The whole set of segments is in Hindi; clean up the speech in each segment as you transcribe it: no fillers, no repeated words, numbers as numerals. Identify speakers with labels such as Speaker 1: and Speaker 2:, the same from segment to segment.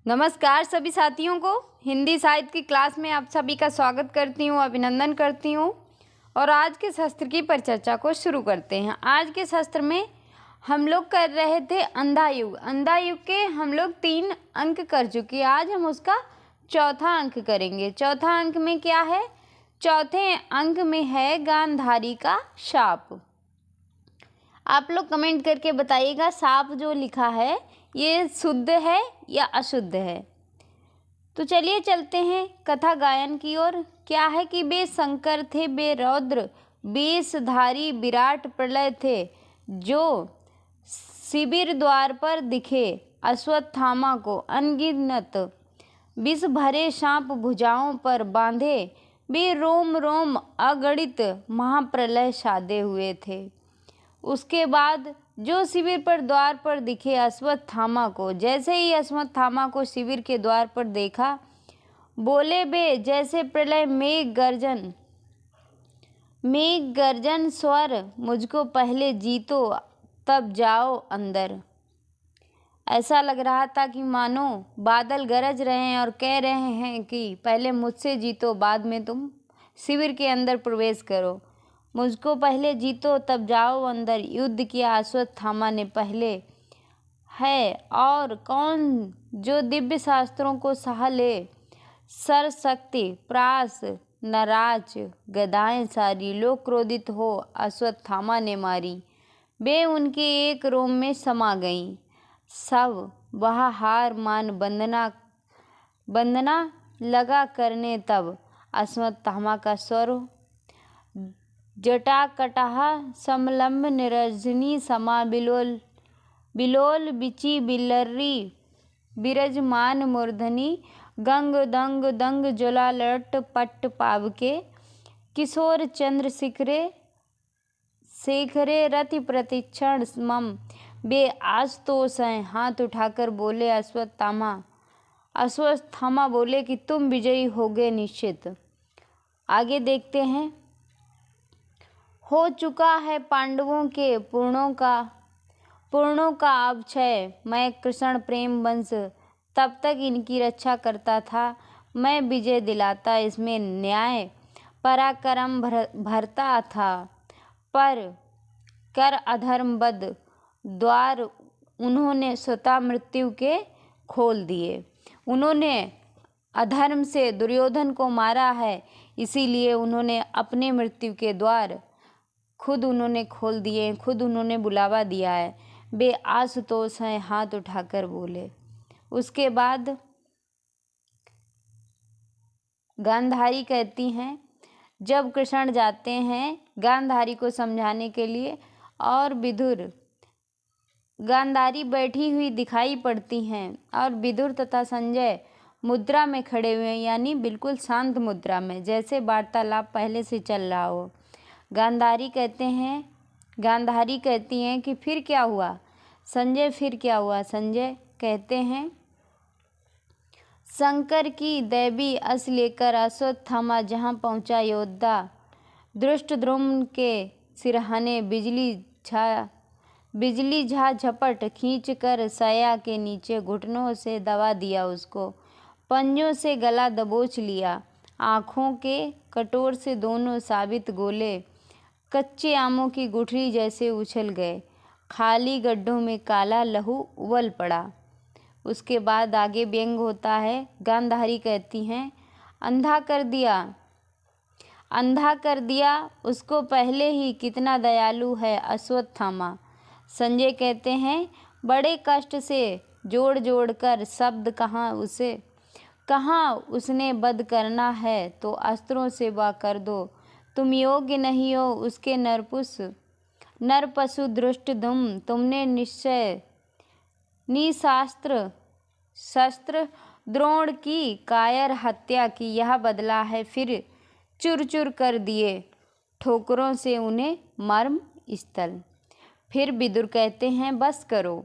Speaker 1: नमस्कार सभी साथियों को। हिंदी साहित्य की क्लास में आप सभी का स्वागत करती हूँ, अभिनंदन करती हूँ। और आज के शस्त्र की परिचर्चा को शुरू करते हैं। आज के शस्त्र में हम लोग कर रहे थे अंधा युग। अंधा युग के हम लोग 3 अंक कर चुके। आज हम उसका चौथा अंक करेंगे। चौथा अंक में क्या है? चौथे अंक में है गांधारी का शाप। आप लोग कमेंट करके बताइएगा साप जो लिखा है ये शुद्ध है या अशुद्ध है। तो चलिए चलते हैं कथा गायन की ओर। क्या है कि बे शंकर थे, बे रौद्र बेशधारी विराट प्रलय थे, जो शिविर द्वार पर दिखे अश्वत्थामा को अनगिनत विष भरे सांप भुजाओं पर बांधे, बे रोम रोम अगणित महाप्रलय साधे हुए थे। उसके बाद जो शिविर पर द्वार पर दिखे अश्वत्थामा को, जैसे ही अश्वत्थामा को शिविर के द्वार पर देखा, बोले बे जैसे प्रलय मेघ गर्जन स्वर, मुझको पहले जीतो तब जाओ अंदर। ऐसा लग रहा था कि मानो बादल गरज रहे हैं और कह रहे हैं कि पहले मुझसे जीतो, बाद में तुम शिविर के अंदर प्रवेश करो। मुझको पहले जीतो तब जाओ अंदर, युद्ध किया अश्वत्थामा ने पहले है। और कौन जो दिव्य शास्त्रों को सह ले, सरशक्ति प्रास नराज गदाएं सारी, लोग क्रोधित हो अश्वत्थामा ने मारी, वे उनके एक रोम में समा गईं। सब वह हार मान वंदना लगा करने, तब अश्वत्थामा का स्वर जटा कटाह समलंब निरजनी समा, बिलोल बिची बिलर्री बिरजमान मूर्धनी, गंग दंग दंग ज्वला लट पट्ट पावके, किशोर चंद्र शेखरे रति प्रतिक्षण मम, बे आज तो हैं। हाथ उठाकर बोले अश्वत्थामा बोले कि तुम विजयी होगे निश्चित। आगे देखते हैं। हो चुका है पांडवों के पूर्णों का अब क्षय, मैं कृष्ण प्रेम वंश तब तक इनकी रक्षा करता था, मैं विजय दिलाता इसमें न्याय पराक्रम भरता था, पर कर अधर्मबद द्वार उन्होंने स्वतः मृत्यु के खोल दिए। उन्होंने अधर्म से दुर्योधन को मारा है, इसीलिए उन्होंने अपने मृत्यु के द्वार खुद उन्होंने खोल दिए, खुद उन्होंने बुलावा दिया है। बे आशुतोष हैं, हाथ उठाकर बोले। उसके बाद गांधारी कहती हैं, जब कृष्ण जाते हैं गांधारी को समझाने के लिए, और विदुर गांधारी बैठी हुई दिखाई पड़ती हैं, और विदुर तथा संजय मुद्रा में खड़े हुए हैं, यानी बिल्कुल शांत मुद्रा में, जैसे वार्तालाप पहले से चल रहा हो। गांधारी कहती हैं कि फिर क्या हुआ संजय, फिर क्या हुआ। संजय कहते हैं, शंकर की दैवी अस लेकर अश्वत्थामा जहाँ पहुँचा योद्धा, धृष्टद्युम्न के सिरहाने बिजली झा झपट खींच कर सया के नीचे घुटनों से दबा दिया उसको, पंजों से गला दबोच लिया, आँखों के कटोर से दोनों साबित गोले कच्चे आमों की गुठली जैसे उछल गए, खाली गड्ढों में काला लहू उबल पड़ा। उसके बाद आगे व्यंग होता है। गांधारी कहती हैं, अंधा कर दिया उसको पहले ही, कितना दयालु है अश्वत्थामा। संजय कहते हैं, बड़े कष्ट से जोड़ कर शब्द कहाँ उसने वध करना है, तो अस्त्रों से वह कर दो, तुम योग्य नहीं हो उसके नर पशु धृष्टद्युम्न, तुमने निश्चय शस्त्र द्रोण की कायर हत्या की, यह बदला है। फिर चूर चूर कर दिए ठोकरों से उन्हें मर्म स्थल। फिर विदुर कहते हैं, बस करो।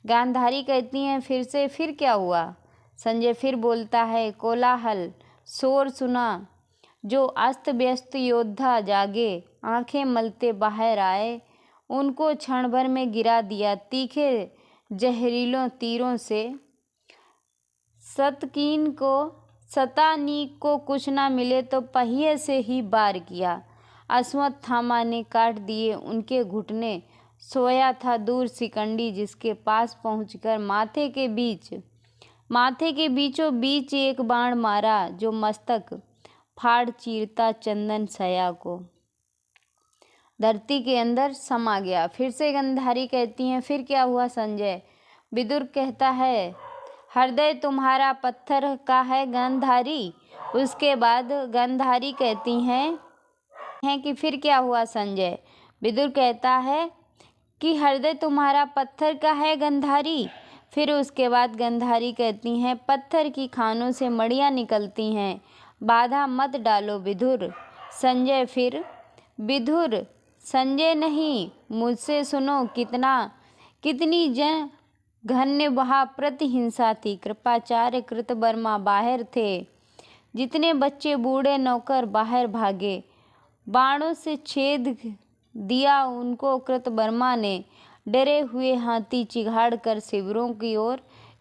Speaker 1: गांधारी कहती हैं फिर से, फिर क्या हुआ। संजय फिर बोलता है, कोलाहल शोर सुना, जो अस्त व्यस्त योद्धा जागे, आंखें मलते बाहर आए, उनको क्षण भर में गिरा दिया तीखे जहरीलों तीरों से। शतकीन को शतानीक को कुछ न मिले तो पहिए से ही वार किया। अश्वत्थामा ने काट दिए उनके घुटने। सोया था दूर शिखंडी, जिसके पास पहुंचकर माथे के बीचों बीच एक बाण मारा, जो मस्तक फाड़ चीरता चंदन सया को धरती के अंदर समा गया। फिर से गंधारी कहती हैं, फिर क्या हुआ संजय? विदुर कहता है, हृदय तुम्हारा पत्थर का है गंधारी। उसके बाद गंधारी कहती हैं कि फिर क्या हुआ संजय? विदुर कहता है कि हृदय तुम्हारा पत्थर का है गंधारी। फिर उसके बाद गंधारी कहती हैं, पत्थर की खानों से मड़ियाँ निकलती हैं, बाधा मत डालो विदुर। संजय फिर विदुर, संजय नहीं, मुझसे सुनो, कितनी घन्य वहाँ प्रतिहिंसा थी। कृपाचार्य कृतवर्मा बाहर थे, जितने बच्चे बूढ़े नौकर बाहर भागे। बाणों से छेद दिया उनको कृतवर्मा ने। डरे हुए हाथी चिघाड़ कर शिविरों की ओर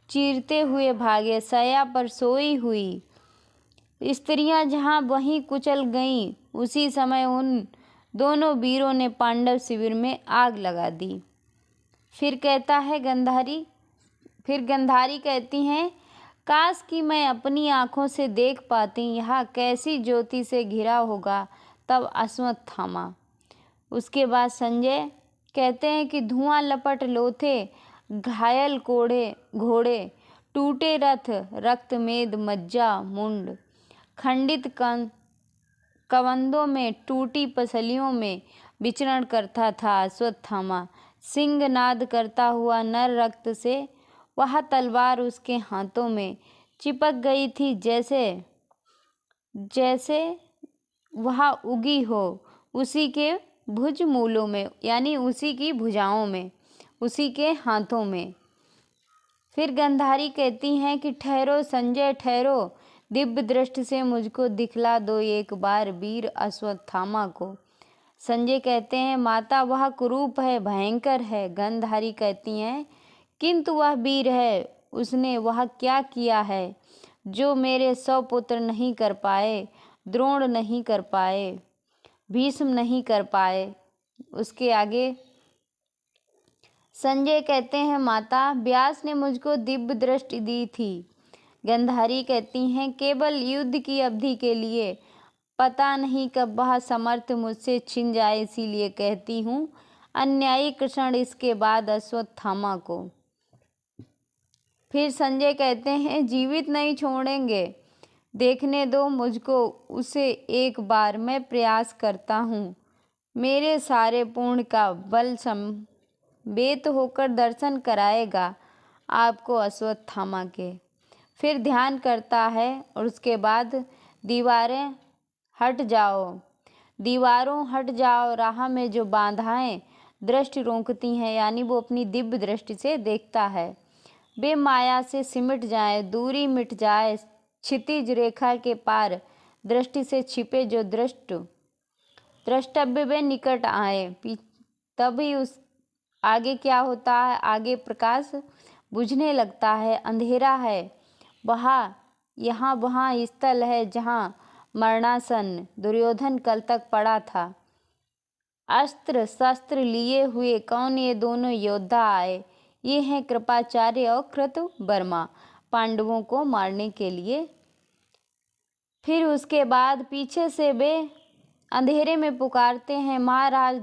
Speaker 1: चीरते हुए भागे। सया पर सोई हुई स्त्रियां जहां वहीं कुचल गईं। उसी समय उन दोनों वीरों ने पांडव शिविर में आग लगा दी। फिर गंधारी कहती हैं, काश कि मैं अपनी आंखों से देख पाती यहाँ कैसी ज्योति से घिरा होगा तब अश्वत्थामा। उसके बाद संजय कहते हैं कि धुआं लपट लोथे, घायल घोड़े, टूटे रथ, रक्तमेद मज्जा मुंड, खंडित कवंदों में, टूटी पसलियों में विचरण करता था अश्वत्थामा। सिंहनाद करता हुआ नर रक्त से वह तलवार उसके हाथों में चिपक गई थी, जैसे वह उगी हो उसी के भुज मूलों में, यानी उसी की भुजाओं में, उसी के हाथों में। फिर गंधारी कहती हैं कि ठहरो संजय ठहरो, दिव्य दृष्टि से मुझको दिखला दो एक बार वीर अश्वत्थामा को। संजय कहते हैं, माता वह कुरूप है, भयंकर है। गंधारी कहती हैं, किंतु वह वीर है। उसने वह क्या किया है जो मेरे 100 पुत्र नहीं कर पाए, द्रोण नहीं कर पाए, भीष्म नहीं कर पाए। उसके आगे संजय कहते हैं, माता व्यास ने मुझको दिव्य दृष्टि दी थी। गंधारी कहती हैं, केवल युद्ध की अवधि के लिए, पता नहीं कब वह समर्थ मुझसे छिन जाए, इसीलिए कहती हूँ अन्यायी कृष्ण इसके बाद अश्वत्थामा को। फिर संजय कहते हैं, जीवित नहीं छोड़ेंगे, देखने दो मुझको उसे एक बार, मैं प्रयास करता हूँ। मेरे सारे पूर्ण का बल समवेत होकर दर्शन कराएगा आपको अश्वत्थामा के। फिर ध्यान करता है और उसके बाद दीवारों हट जाओ, राह में जो बाधाएं दृष्टि रोकती हैं, यानी वो अपनी दिव्य दृष्टि से देखता है, वे माया से सिमट जाए, दूरी मिट जाए, क्षितिज रेखा के पार दृष्टि से छिपे जो द्रष्टव्य वे निकट आए। तभी उस आगे क्या होता है? आगे प्रकाश बुझने लगता है, अंधेरा है, वहाँ स्थल है जहाँ मरणासन दुर्योधन कल तक पड़ा था। अस्त्र शस्त्र लिए हुए कौन ये दोनों योद्धा आए? ये हैं कृपाचार्य और कृतवर्मा, पांडवों को मारने के लिए। फिर उसके बाद पीछे से वे अंधेरे में पुकारते हैं, महाराज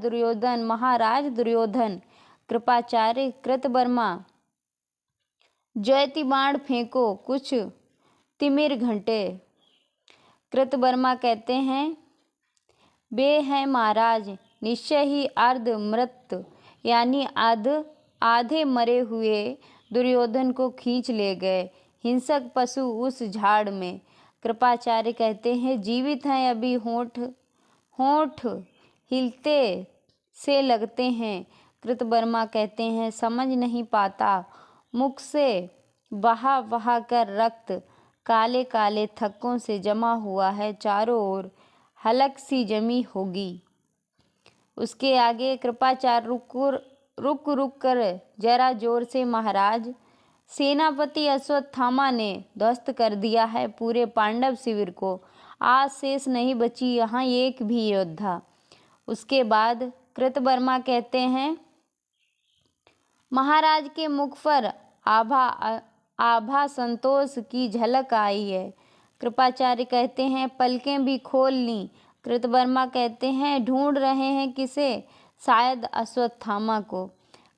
Speaker 1: दुर्योधन। कृपाचार्य कृतवर्मा, ज्योति बाण फेंको, कुछ तिमिर घंटे। कृतवर्मा कहते हैं, वे हैं महाराज निश्चय ही अर्ध मृत, यानी आधे मरे हुए दुर्योधन को खींच ले गए हिंसक पशु उस झाड़ में। कृपाचार्य कहते हैं, जीवित हैं अभी, होंठ हिलते से लगते हैं। कृतवर्मा कहते हैं, समझ नहीं पाता, मुख से बहा कर रक्त काले काले थक्कों से जमा हुआ है, चारों ओर हलक सी जमी होगी। उसके आगे कृपाचार्य रुक कर जरा जोर से, महाराज सेनापति अश्वत्थामा ने ध्वस्त कर दिया है पूरे पांडव शिविर को। आज शेष नहीं बची यहाँ एक भी योद्धा। उसके बाद कृतवर्मा कहते हैं, महाराज के मुख पर आभा संतोष की झलक आई है। कृपाचार्य कहते हैं, पलकें भी खोल लीं। कृतवर्मा कहते हैं, ढूंढ रहे हैं किसे? शायद अश्वत्थामा को।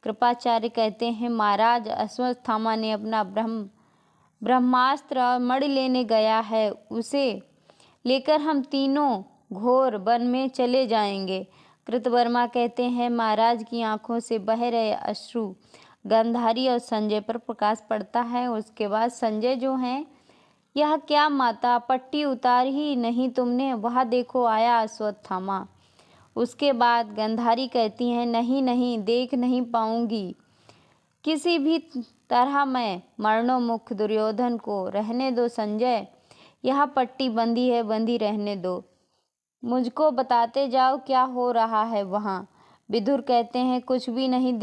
Speaker 1: कृपाचार्य कहते हैं, महाराज अश्वत्थामा ने अपना ब्रह्मास्त्र और मणि लेने गया है, उसे लेकर हम तीनों घोर वन में चले जाएंगे। कृतवर्मा कहते हैं, महाराज की आंखों से बह रहे अश्रु गांधारी और संजय पर प्रकाश पड़ता है। उसके बाद संजय जो हैं, यह क्या माता, पट्टी उतार ही नहीं तुमने? वहाँ देखो आया अश्वत्थामा। उसके बाद गांधारी कहती हैं, नहीं नहीं, देख नहीं पाऊंगी किसी भी तरह मैं मरणोन्मुख दुर्योधन को। रहने दो संजय, यह पट्टी बंदी है, बंदी रहने दो। मुझको बताते जाओ क्या हो रहा है वहाँ। विदुर कहते हैं, कुछ भी नहीं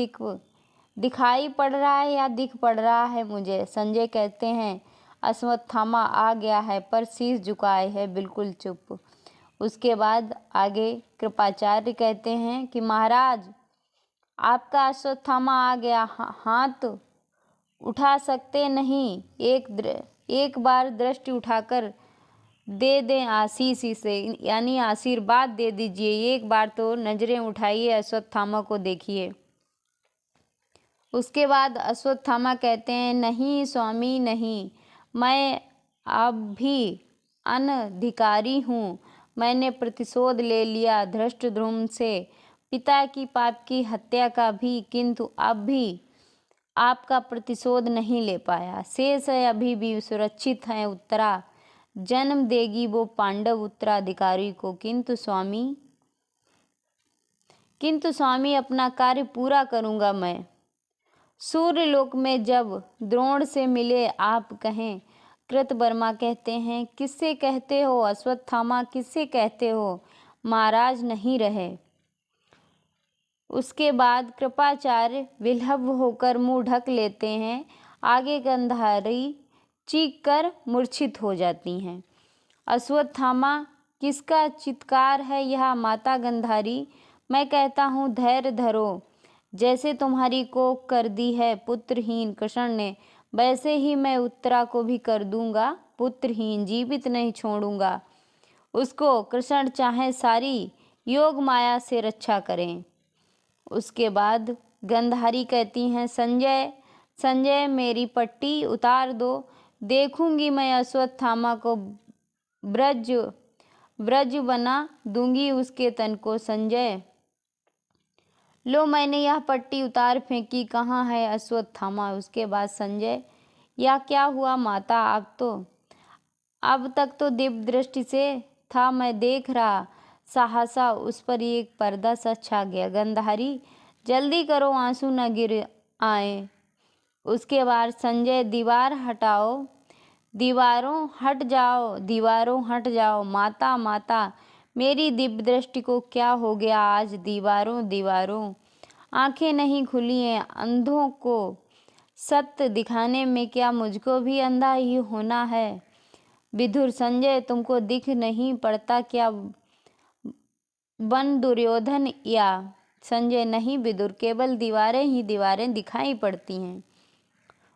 Speaker 1: दिखाई पड़ रहा है या दिख पड़ रहा है मुझे। संजय कहते हैं, अश्वत्थामा आ गया है पर शीश झुकाए है, बिल्कुल चुप। उसके बाद आगे कृपाचार्य कहते हैं कि महाराज आपका अश्वत्थामा आ गया, हाथ उठा सकते नहीं, एक बार दृष्टि उठाकर दे दें आशीष से, यानी आशीर्वाद दे दीजिए। एक बार तो नजरें उठाइए, अश्वत्थामा को देखिए। उसके बाद अश्वत्थामा कहते हैं, नहीं स्वामी नहीं, मैं अब भी अनधिकारी हूँ। मैंने प्रतिशोध ले लिया धृष्टद्युम्न से, पिता की पाप की हत्या का भी, किंतु अब भी आपका प्रतिशोध नहीं ले पाया। शेष है अभी भी सुरक्षित है उत्तरा, जन्म देगी वो पांडव उत्तराधिकारी को। किंतु स्वामी अपना कार्य पूरा करूँगा मैं। सूर्यलोक में जब द्रोण से मिले आप कहें। कृतवर्मा कहते हैं, किससे कहते हो अश्वत्थामा, किससे कहते हो? महाराज नहीं रहे। उसके बाद कृपाचार्य विलहब होकर मुंह ढक लेते हैं। आगे गांधारी चीख कर मूर्छित हो जाती हैं। अश्वत्थामा, किसका चित्कार है यह? माता गांधारी, मैं कहता हूँ धैर्य धरो। जैसे तुम्हारी कोख कर दी है पुत्रहीन कृष्ण ने, वैसे ही मैं उत्तरा को भी कर दूंगा पुत्रहीन, जीवित नहीं छोड़ूंगा उसको। कृष्ण चाहे सारी योग माया से रक्षा करें। उसके बाद गांधारी कहती हैं, संजय संजय मेरी पट्टी उतार दो, देखूंगी मैं अश्वत्थामा को, ब्रज बना दूंगी उसके तन को। संजय, लो मैंने यह पट्टी उतार फेंकी, कहाँ है अश्वत्थामा? उसके बाद संजय, यह क्या हुआ माता? अब तक तो दिव्य दृष्टि से था, मैं देख रहा, सहसा उस पर एक पर्दा सा छा गया। गांधारी, जल्दी करो आंसू न गिर आए। उसके बाद संजय, दीवार हटाओ, दीवारों हट जाओ। माता माता, मेरी दिव्य दृष्टि को क्या हो गया आज? दीवारों आंखें नहीं खुली हैं। अंधों को सत्य दिखाने में क्या मुझको भी अंधा ही होना है? विदुर, संजय तुमको दिख नहीं पड़ता क्या वन दुर्योधन या? संजय, नहीं विदुर, केवल दीवारें ही दीवारें दिखाई पड़ती हैं।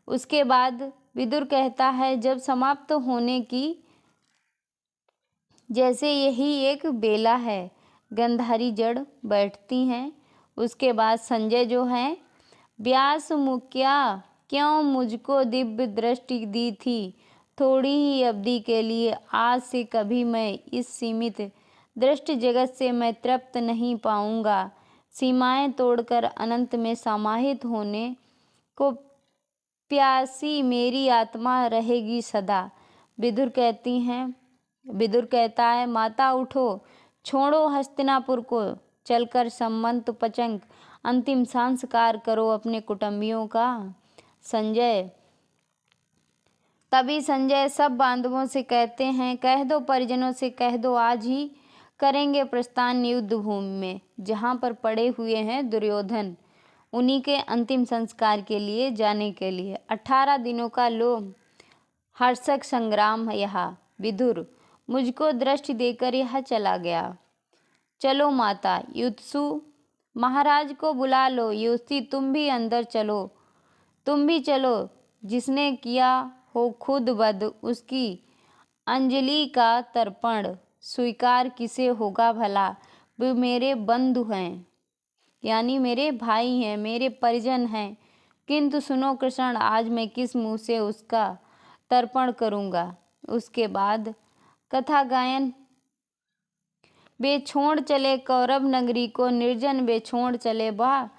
Speaker 1: उसके बाद विदुर कहता है, जब समाप्त होने की जैसे यही एक बेला है। गांधारी जड़ बैठती हैं। उसके बाद संजय जो हैं, व्यास मुखिया, क्यों मुझको दिव्य दृष्टि दी थी थोड़ी ही अवधि के लिए, आज से कभी मैं इस सीमित दृष्टि जगत से मैं तृप्त नहीं पाऊंगा। सीमाएं तोड़कर अनंत में समाहित होने को प्यासी मेरी आत्मा रहेगी सदा। विदुर कहता है, माता उठो, छोड़ो हस्तिनापुर को, चलकर सम्मत पचंक अंतिम संस्कार करो अपने कुटुंबियों का। तभी संजय सब बांधवों से कहते हैं, कह दो परिजनों से, कह दो आज ही करेंगे प्रस्थान युद्ध भूमि में, जहाँ पर पड़े हुए हैं दुर्योधन, उन्हीं के अंतिम संस्कार के लिए जाने के लिए। 18 दिनों का लो हर्षक संग्राम है यह। विदुर मुझको दृष्टि देकर यह चला गया। चलो माता युत्सु, महाराज को बुला लो। युवती तुम भी अंदर चलो, तुम भी चलो। जिसने किया हो खुद वध, उसकी अंजलि का तर्पण स्वीकार किसे होगा भला। वे मेरे बंधु हैं, यानी मेरे भाई हैं, मेरे परिजन हैं। किंतु सुनो कृष्ण, आज मैं किस मुँह से उसका तर्पण करूँगा। उसके बाद कथा गायन। वे छोड़ चले कौरव नगरी को निर्जन, वे छोड़ चले वह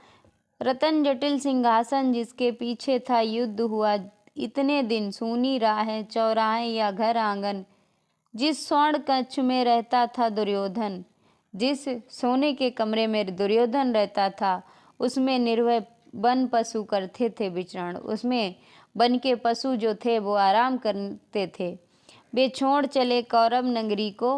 Speaker 1: रतन जटिल सिंहासन जिसके पीछे था युद्ध हुआ इतने दिन। सूनी राहें चौराहे या घर आंगन, जिस स्वर्ण कक्ष में रहता था दुर्योधन, जिस सोने के कमरे में दुर्योधन रहता था, उसमें निर्भय वन पशु करते थे विचरण। उसमें वन के पशु जो थे वो आराम करते थे। वे छोड़ चले कौरव नगरी को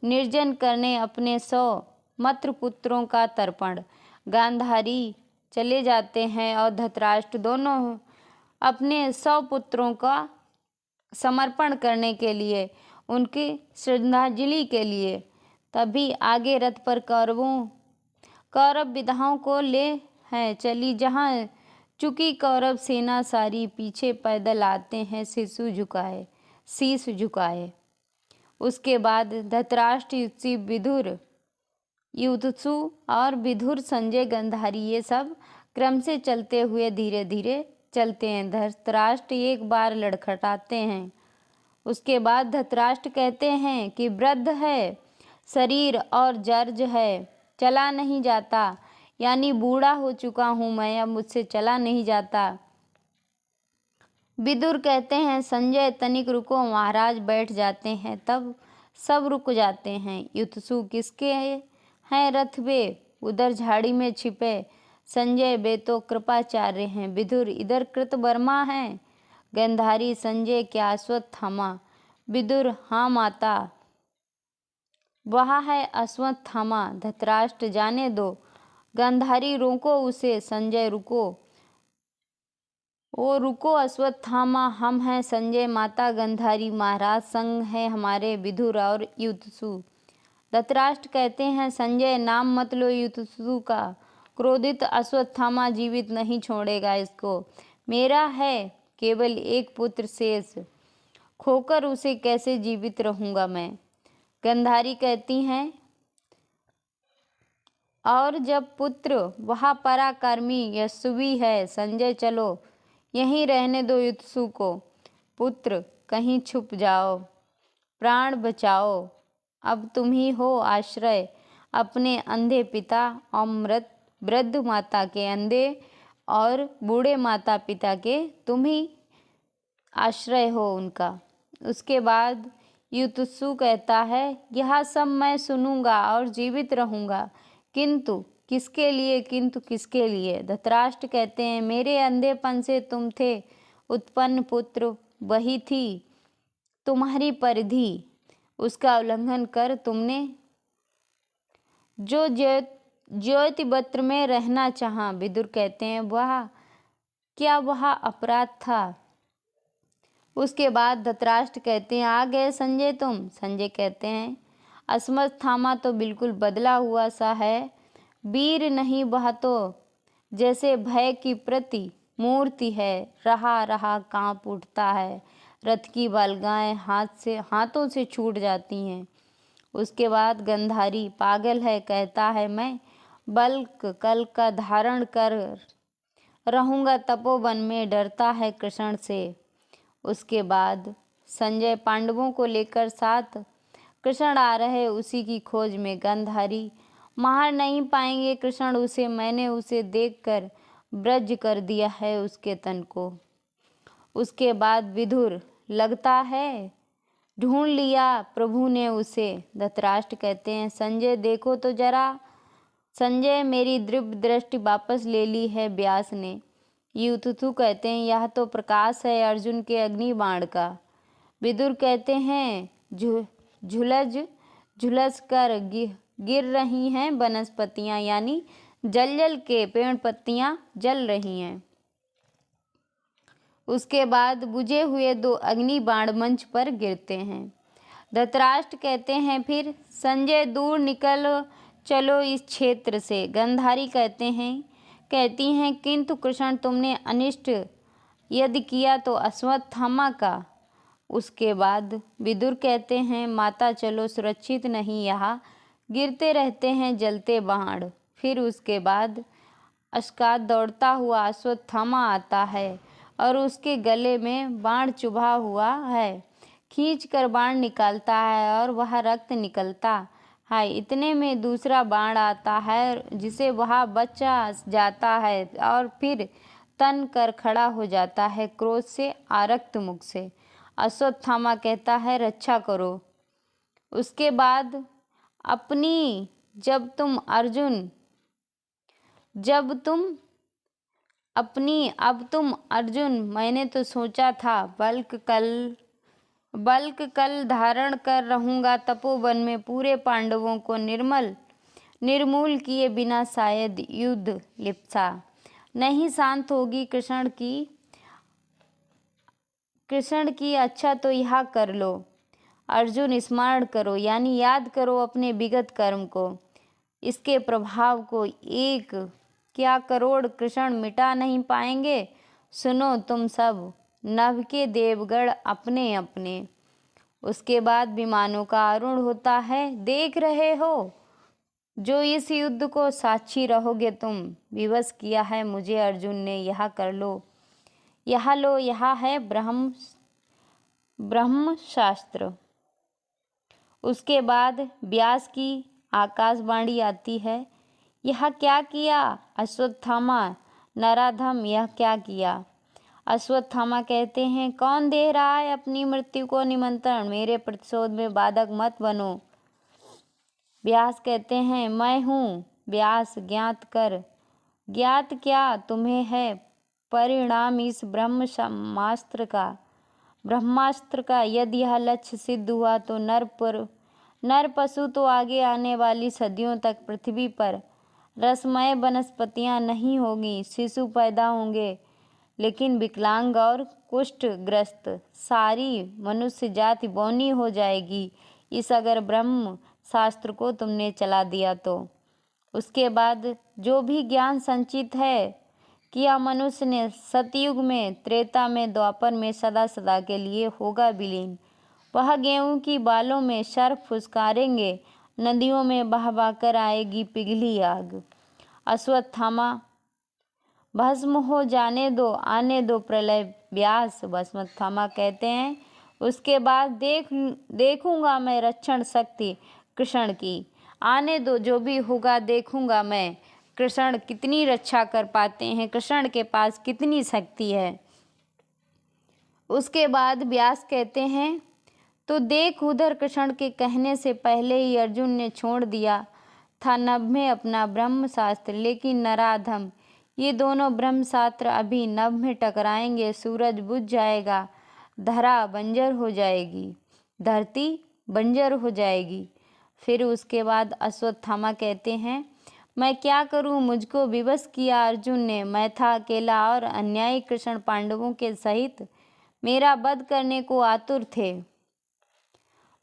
Speaker 1: निर्जन करने अपने 100 मात्र पुत्रों का तर्पण। गांधारी चले जाते हैं और धृतराष्ट्र दोनों अपने 100 पुत्रों का समर्पण करने के लिए, उनकी श्रद्धांजलि के लिए। तभी आगे रथ पर कौरव विधाओं को ले हैं चली, जहाँ चुकी कौरव सेना सारी पीछे पैदल आते हैं शीश झुकाए। उसके बाद धृतराष्ट्र युत्सु और विदुर संजय गांधारी ये सब क्रम से चलते हुए धीरे धीरे चलते हैं। धृतराष्ट्र एक बार लड़खड़ाते हैं। उसके बाद धृतराष्ट्र कहते हैं कि वृद्ध है शरीर और जर्ज है, चला नहीं जाता, यानी बूढ़ा हो चुका हूँ मैं, अब मुझसे चला नहीं जाता। विदुर कहते हैं संजय तनिक रुको। महाराज बैठ जाते हैं, तब सब रुक जाते हैं। युत्सु किसके हैं रथ वे, उधर झाड़ी में छिपे। संजय वे तो कृपाचार्य हैं। विदुर इधर कृतवर्मा हैं। गांधारी संजय क्या अश्वत्थामा। विदुर हाँ माता, वह है अश्वत्थामा। धृतराष्ट्र जाने दो। गांधारी रोको उसे। संजय रुको, ओ रुको अश्वत्थामा, हम हैं संजय माता गांधारी, महाराज संग है हमारे विदुर और युत्सु। धृतराष्ट्र कहते हैं संजय नाम मत लो युत्सु का, क्रोधित अश्वत्थामा जीवित नहीं छोड़ेगा इसको। मेरा है केवल एक पुत्र शेष, खोकर उसे कैसे जीवित रहूँगा मैं। गांधारी कहती हैं और जब पुत्र वह पराक्रमी यशस्वी है। संजय चलो यहीं रहने दो युत्सु को। पुत्र कहीं छुप जाओ, प्राण बचाओ, अब तुम ही हो आश्रय अपने अंधे पिता और वृद्ध माता के। अंधे और बूढ़े माता पिता के तुम ही आश्रय हो उनका। उसके बाद युत्सु कहता है यह सब मैं सुनूंगा और जीवित रहूंगा, किंतु किसके लिए, किंतु किसके लिए। धृतराष्ट्र कहते हैं मेरे अंधेपन से तुम थे उत्पन्न पुत्र, वही थी तुम्हारी परिधि, उसका उल्लंघन कर तुमने जो ज्योतिवत्र में रहना चाहा। विदुर कहते हैं वह अपराध था। उसके बाद धृतराष्ट्र कहते हैं आ गए संजय तुम। संजय कहते हैं अश्वत्थामा तो बिल्कुल बदला हुआ सा है, वीर नहीं वह तो जैसे भय की प्रति मूर्ति है, रहा रहा कांप उठता है, रथ की बलगाएं हाथों से छूट जाती हैं। उसके बाद गांधारी पागल है, कहता है मैं बल्क कल का धारण कर रहूँगा तपोवन में, डरता है कृष्ण से। उसके बाद संजय पांडवों को लेकर साथ कृष्ण आ रहे उसी की खोज में। गांधारी मार नहीं पाएंगे कृष्ण उसे, मैंने उसे देखकर ब्रज कर दिया है उसके तन को। उसके बाद विदुर लगता है ढूंढ लिया प्रभु ने उसे। धृतराष्ट्र कहते हैं संजय देखो तो जरा। संजय मेरी दिव्य दृष्टि वापस ले ली है व्यास ने। युत्सु कहते हैं यह तो प्रकाश है अर्जुन के अग्नि बाण का। विदुर कहते हैं झुलस कर गिर रही हैं वनस्पतियां, यानी जल जल के पेड़ पत्तियां जल रही हैं। उसके बाद बुझे हुए 2 अग्नि बाण मंच पर गिरते हैं। धृतराष्ट्र कहते हैं, फिर संजय दूर निकल चलो इस क्षेत्र से। गांधारी कहती हैं किंतु कृष्ण तुमने अनिष्ट यदि किया तो अश्वत्थामा का। उसके बाद विदुर कहते हैं, माता चलो सुरक्षित नहीं, यहाँ गिरते रहते हैं जलते बाण। फिर उसके बाद अस्कात दौड़ता हुआ अश्वत्थामा आता है और उसके गले में बाण चुभा हुआ है। खींचकर बाण निकालता है और वह रक्त निकलता है। इतने में दूसरा बाण आता है जिसे वह बचा जाता है और फिर तन कर खड़ा हो जाता है क्रोध से आरक्त मुख से। अश्वत्थामा कहता है, रक्षा करो। उसके बाद अपनी जब तुम अर्जुन मैंने तो सोचा था बल्क कल धारण कर रहूँगा तपोवन में पूरे पांडवों को निर्मूल किए बिना शायद युद्ध लिप्सा नहीं शांत होगी कृष्ण की। अच्छा तो यह कर लो अर्जुन, स्मरण करो यानी याद करो अपने विगत कर्म को, इसके प्रभाव को 1 क्या करोड़ कृष्ण मिटा नहीं पाएंगे। सुनो तुम सब नभ के देवगण अपने अपने। उसके बाद विमानों का आरूढ़ होता है। देख रहे हो जो इस युद्ध को साक्षी रहोगे तुम, विवश किया है मुझे अर्जुन ने, यह कर लो, यह लो, यह है ब्रह्मशास्त्र। उसके बाद व्यास की आकाशवाणी आती है, यह क्या किया अश्वत्थामा नराधम, यह क्या किया। अश्वत्थामा कहते हैं, कौन दे रहा है अपनी मृत्यु को निमंत्रण, मेरे प्रतिशोध में बाधक मत बनो। व्यास कहते हैं, मैं हूँ व्यास, ज्ञात क्या तुम्हें है परिणाम इस ब्रह्मास्त्र का। यदि यह लक्ष्य सिद्ध हुआ तो नर पशु तो आगे आने वाली सदियों तक पृथ्वी पर रसमय वनस्पतियां नहीं होगी, शिशु पैदा होंगे, लेकिन विकलांग और कुष्ठग्रस्त सारी मनुष्य जाति बौनी हो जाएगी, इस अगर ब्रह्म शास्त्र को तुमने चला दिया तो। उसके बाद जो भी ज्ञान संचित है किया मनुष्य ने सतयुग में, त्रेता में, द्वापर में सदा सदा के लिए होगा विलीन। वह गेहूं की बालों में सर्प फुसकारेंगे, नदियों में बह बहकर आएगी पिघली आग। अश्वत्थामा भस्म हो जाने दो, आने दो प्रलय व्यास। अश्वत्थामा कहते हैं, उसके बाद देखूंगा मैं रक्षण शक्ति कृष्ण की, आने दो जो भी होगा देखूंगा मैं कृष्ण कितनी रक्षा कर पाते हैं, कृष्ण के पास कितनी शक्ति है। उसके बाद व्यास कहते हैं, तो देख उधर कृष्ण के कहने से पहले ही अर्जुन ने छोड़ दिया था नभ में अपना ब्रह्मशास्त्र, लेकिन नराधम ये दोनों ब्रह्मशास्त्र अभी नभ में टकराएंगे, सूरज बुझ जाएगा, धरा बंजर हो जाएगी, धरती बंजर हो जाएगी। फिर उसके बाद अश्वत्थामा कहते हैं, मैं क्या करूं, मुझको विवश किया अर्जुन ने, मैं था अकेला और अन्यायी कृष्ण पांडवों के सहित मेरा वध करने को आतुर थे।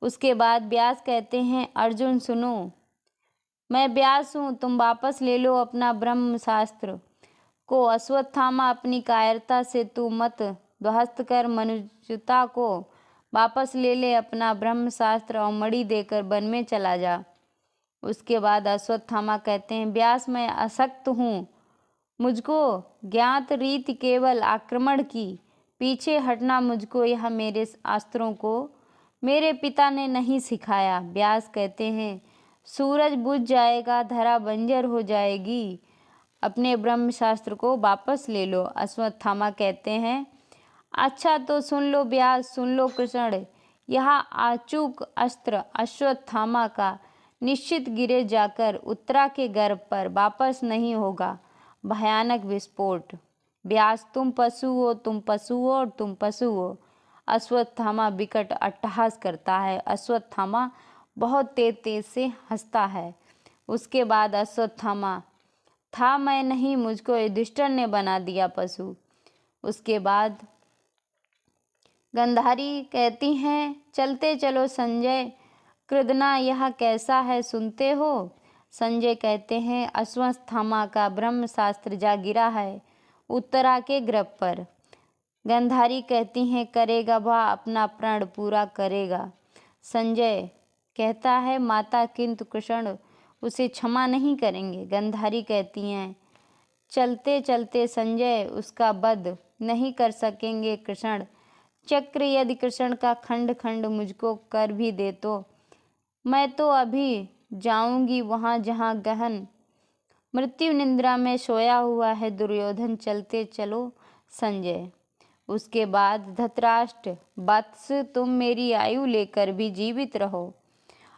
Speaker 1: उसके बाद व्यास कहते हैं, अर्जुन सुनो, मैं व्यास हूँ, तुम वापस ले लो अपना ब्रह्मशास्त्र को। अश्वत्थामा अपनी कायरता से तू मत ध्वस्त कर, मनुष्यता को वापस ले ले अपना ब्रह्मशास्त्र और मणि देकर वन में चला जा। उसके बाद अश्वत्थामा कहते हैं, व्यास मैं अशक्त हूँ, मुझको ज्ञात रीति केवल आक्रमण की, पीछे हटना मुझको यह मेरे अस्त्रों को मेरे पिता ने नहीं सिखाया। व्यास कहते हैं, सूरज बुझ जाएगा, धरा बंजर हो जाएगी, अपने ब्रह्मशास्त्र को वापस ले लो। अश्वत्थामा कहते हैं, अच्छा तो सुन लो व्यास, सुन लो कृष्ण, यह अचूक अस्त्र अश्वत्थामा का निश्चित गिरे जाकर उत्तरा के गर्भ पर वापस नहीं होगा, भयानक विस्फोट। व्यास तुम पशु हो, तुम पशु हो और तुम पशु हो। अश्वत्थामा विकट अट्टहास करता है। अश्वत्थामा बहुत तेज तेज से हंसता है। उसके बाद अश्वत्थामा था मैं नहीं, मुझको युधिष्ठिर ने बना दिया पशु। उसके बाद गांधारी कहती हैं, चलते चलो संजय, कृदना यह कैसा है सुनते हो। संजय कहते हैं, अश्वत्थामा का ब्रह्मशास्त्र जा गिरा है उत्तरा के गर्भ पर। गांधारी कहती हैं, करेगा वह अपना प्रण पूरा करेगा। संजय कहता है, माता किंतु कृष्ण उसे क्षमा नहीं करेंगे। गांधारी कहती हैं, चलते चलते संजय उसका वध नहीं कर सकेंगे कृष्ण। चक्र यदि कृष्ण का खंड खंड मुझको कर भी दे तो मैं तो अभी जाऊंगी वहाँ जहाँ गहन मृत्यु निंद्रा में सोया हुआ है दुर्योधन। चलते चलो संजय। उसके बाद धृतराष्ट्र, वत्स तुम मेरी आयु लेकर भी जीवित रहो।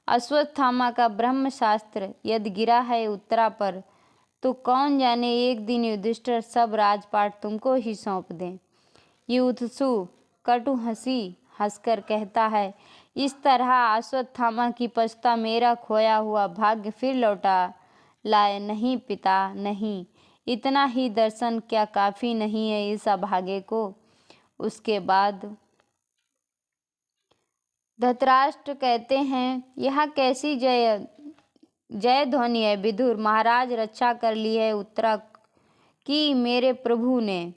Speaker 1: अश्वत्थामा का ब्रह्मशास्त्र यदि गिरा है उत्तरा पर तो कौन जाने एक दिन युधिष्ठिर सब राजपाट तुमको ही सौंप दें। युत्सु कटु हंसी हंसकर कहता है, इस तरह अश्वत्थामा की पछता मेरा खोया हुआ भाग्य फिर लौटा लाए। नहीं पिता नहीं, इतना ही दर्शन क्या काफ़ी नहीं है इस अभागे को। उसके बाद धृतराष्ट्र कहते हैं, यह कैसी जय जय ध्वनि है विदुर, महाराज रक्षा कर ली है उत्तरा की मेरे प्रभु ने।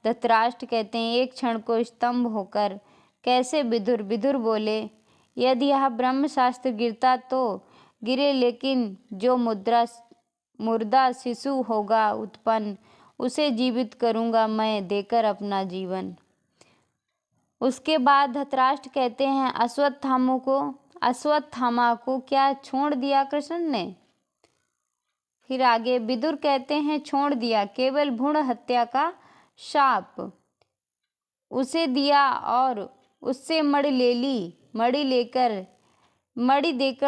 Speaker 1: धृतराष्ट्र कहते हैं, एक क्षण को स्तंभ होकर, कैसे विदुर। विदुर बोले, यदि यह ब्रह्मशास्त्र गिरता तो गिरे, लेकिन जो मुर्दा शिशु होगा उत्पन्न उसे जीवित करूंगा मैं देकर अपना जीवन। उसके बाद धृतराष्ट्र कहते हैं, अश्वत्थामा को क्या छोड़ दिया कृष्ण ने। फिर आगे विदुर कहते हैं, छोड़ दिया, केवल भ्रूण हत्या का शाप उसे दिया और उससे मणि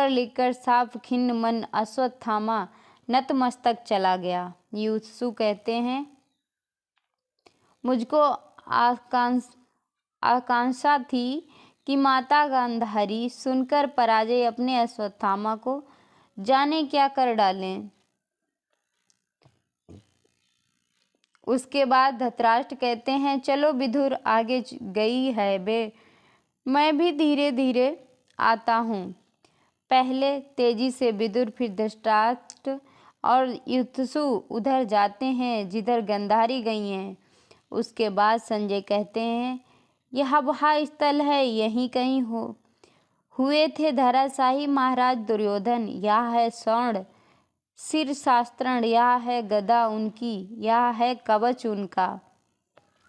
Speaker 1: देकर साफ खिन्न मन अश्वत्थामा नतमस्तक चला गया। युत्सु कहते हैं, मुझको आकांक्षा थी कि माता गांधारी सुनकर पराजय अपने अश्वत्थामा को जाने क्या कर डालें। उसके बाद धृतराष्ट्र कहते हैं, चलो विदुर आगे गई है बे, मैं भी धीरे धीरे आता हूँ। पहले तेजी से विदुर, फिर धृतराष्ट्र और युत्सु उधर जाते हैं जिधर गांधारी गई हैं। उसके बाद संजय कहते हैं, यह वह स्थल है, यहीं कहीं हुए थे धराशाही महाराज दुर्योधन। यह है स्वर्ण सिर शास्त्रण, यह है गदा उनकी, यह है कवच उनका।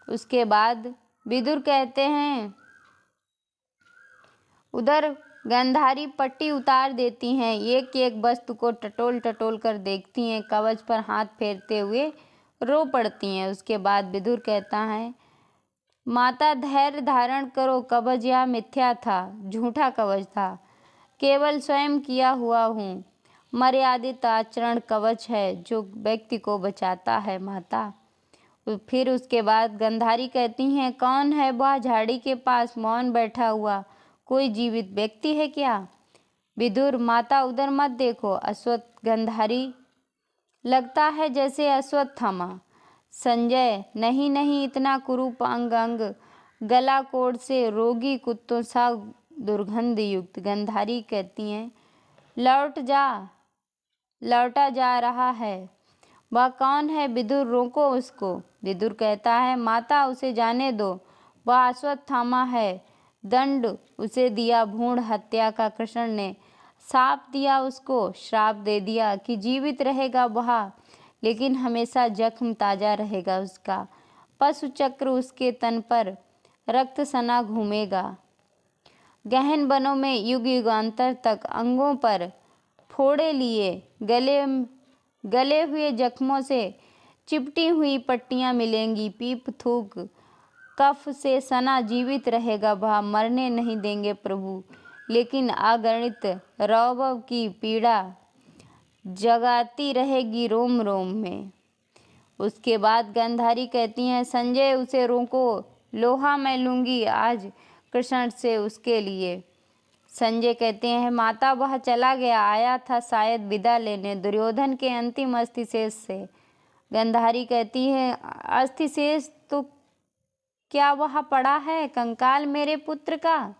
Speaker 1: उसके बाद विदुर कहते हैं, उधर गांधारी पट्टी उतार देती हैं, एक एक वस्तु को टटोल टटोल कर देखती हैं, कवच पर हाथ फेरते हुए रो पड़ती हैं। उसके बाद विदुर कहता है, माता धैर्य धारण करो, कवच यह मिथ्या था, झूठा कवच था, केवल स्वयं किया हुआ हूँ। मर्यादित आचरण कवच है जो व्यक्ति को बचाता है माता। फिर उसके बाद गांधारी कहती हैं, कौन है वह झाड़ी के पास मौन बैठा हुआ, कोई जीवित व्यक्ति है क्या। विदुर, माता उधर मत देखो। गांधारी, लगता है जैसे अश्वत्थामा। संजय, नहीं नहीं, इतना कुरूप अंग अंग, गला कोड़ से रोगी कुत्तों सा दुर्गंध युक्त। गांधारी कहती हैं, लौटा जा रहा है, वह कौन है विदुर, रोको उसको। विदुर कहता है, माता उसे जाने दो, वह अश्वत्थामा है, दंड उसे दिया भ्रूण हत्या का कृष्ण ने, शाप दिया उसको, श्राप दे दिया कि जीवित रहेगा वह, लेकिन हमेशा जख्म ताजा रहेगा उसका। पशु चक्र उसके तन पर रक्त सना घूमेगा, गहन वनों में युग युगांतर तक अंगों पर फोड़े लिए, गले हुए जख्मों से चिपटी हुई पट्टियां मिलेंगी, पीप थूक कफ से सना जीवित रहेगा वह, मरने नहीं देंगे प्रभु, लेकिन अगणित रौरव की पीड़ा जगाती रहेगी रोम रोम में। उसके बाद गांधारी कहती हैं, संजय उसे रोको, लोहा मैं लूंगी आज कृष्ण से उसके लिए। संजय कहते हैं, माता वह चला गया, आया था शायद विदा लेने दुर्योधन के अंतिम अस्थि शेष से। गांधारी कहती है, अस्थि शेष तो क्या वह पड़ा है कंकाल मेरे पुत्र का।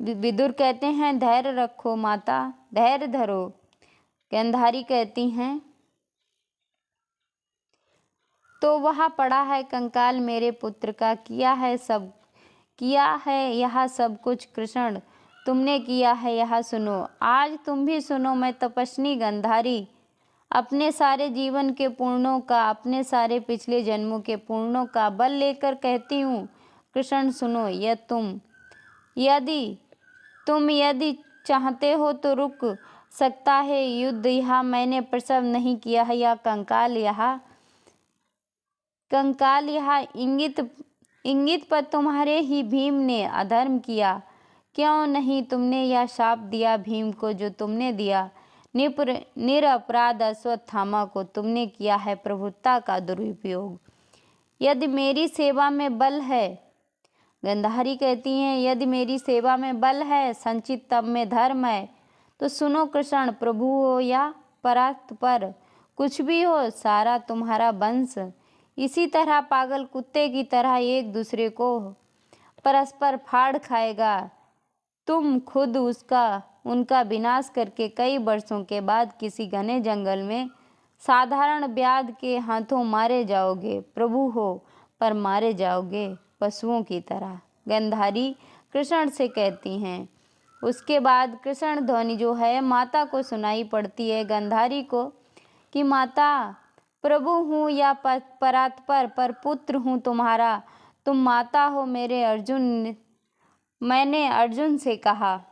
Speaker 1: विदुर कहते हैं, धैर्य रखो माता, धैर्य धरो। गांधारी कहती हैं, तो वह पड़ा है कंकाल मेरे पुत्र का, किया है यह सब कुछ कृष्ण तुमने किया है यह सुनो। आज तुम भी सुनो, मैं तपस्वी गांधारी अपने सारे जीवन के पुण्यों का, अपने सारे पिछले जन्मों के पुण्यों का बल लेकर कहती हूँ, कृष्ण सुनो। यदि चाहते हो तो रुक सकता है युद्ध, यह मैंने प्रसव नहीं किया है, यह कंकाल यह इंगित पर तुम्हारे ही भीम ने अधर्म किया। क्यों नहीं तुमने यह शाप दिया भीम को जो तुमने दिया। निरपराध अश्वत्थामा को तुमने किया है प्रभुता का दुरुपयोग। यदि मेरी सेवा में बल है, गांधारी कहती हैं, यदि मेरी सेवा में बल है, संचित तब में धर्म है, तो सुनो कृष्ण, प्रभु हो या परात्पर, कुछ भी हो, सारा तुम्हारा वंश इसी तरह पागल कुत्ते की तरह एक दूसरे को परस्पर फाड़ खाएगा। तुम खुद उनका विनाश करके कई वर्षों के बाद किसी घने जंगल में साधारण व्याध के हाथों मारे जाओगे। प्रभु हो पर मारे जाओगे पशुओं की तरह, गांधारी कृष्ण से कहती हैं। उसके बाद कृष्ण ध्वनि जो है माता को सुनाई पड़ती है गांधारी को कि माता, प्रभु हूँ या परात्पर, पर पुत्र हूँ तुम्हारा, तुम माता हो मेरे अर्जुन। मैंने अर्जुन से कहा,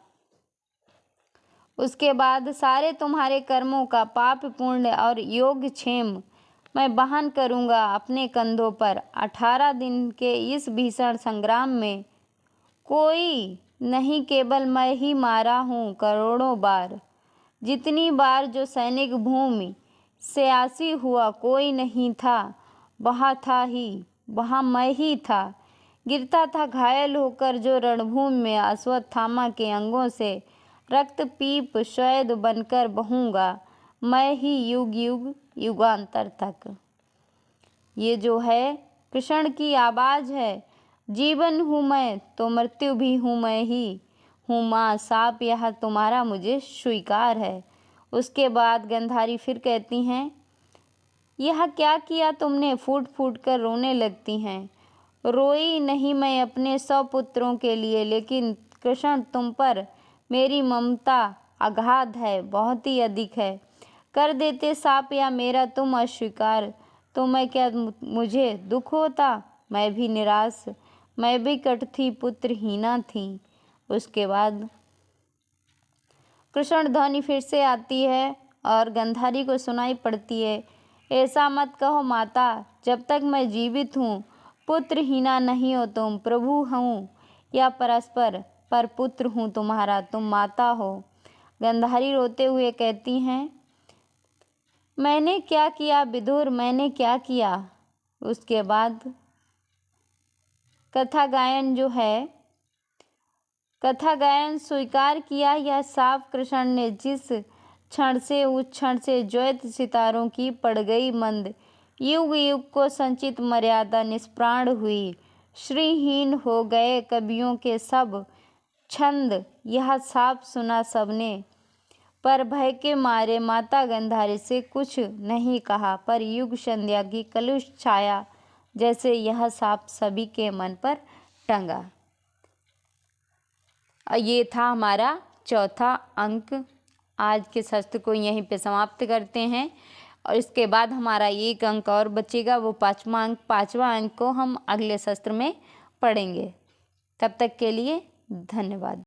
Speaker 1: उसके बाद सारे तुम्हारे कर्मों का पाप पुण्य और योगक्षेम मैं वहन करूँगा अपने कंधों पर। 18 दिन के इस भीषण संग्राम में कोई नहीं, केवल मैं ही मारा हूँ करोड़ों बार। जितनी बार जो सैनिक भूमि से आसी हुआ कोई नहीं था, वहाँ मैं ही था। गिरता था घायल होकर जो रणभूमि में, अश्वत्थामा के अंगों से रक्त पीप श्वेद बनकर बहूँगा मैं ही युगांतर तक। ये जो है कृष्ण की आवाज़ है। जीवन हूँ मैं तो मृत्यु भी हूँ मैं ही हूँ माँ, साप यह तुम्हारा मुझे स्वीकार है। उसके बाद गांधारी फिर कहती हैं, यह क्या किया तुमने। फूट फूट कर रोने लगती हैं। रोई नहीं मैं अपने 100 पुत्रों के लिए, लेकिन कृष्ण तुम पर मेरी ममता अगाध है, बहुत ही अधिक है। कर देते साप या मेरा तुम अस्वीकार, तो मैं क्या मुझे दुख होता। मैं भी निराश, मैं भी कट थी, पुत्रहीना थी। उसके बाद कृष्ण ध्वनि फिर से आती है और गांधारी को सुनाई पड़ती है, ऐसा मत कहो माता, जब तक मैं जीवित हूँ पुत्रहीना नहीं हो तुम। प्रभु हूँ या परस्पर, पर पुत्र हूँ तुम्हारा, तुम माता हो। गांधारी रोते हुए कहती हैं, मैंने क्या किया विदुर, मैंने क्या किया। उसके बाद कथा गायन जो है, कथा गायन स्वीकार किया यह साफ कृष्ण ने, जिस क्षण से उस क्षण से ज्योत सितारों की पड़ गई मंद, युग युग को संचित मर्यादा निष्प्राण हुई, श्रीहीन हो गए कवियों के सब छंद। यह साफ सुना सबने, पर भय के मारे माता गांधारी से कुछ नहीं कहा। पर युग संध्या की कलुष छाया जैसे यह साफ सभी के मन पर टंगा। ये था हमारा चौथा अंक। आज के सत्र को यहीं पे समाप्त करते हैं और इसके बाद हमारा एक अंक और बचेगा, वो पाँचवा अंक को हम अगले सत्र में पढ़ेंगे। तब तक के लिए धन्यवाद।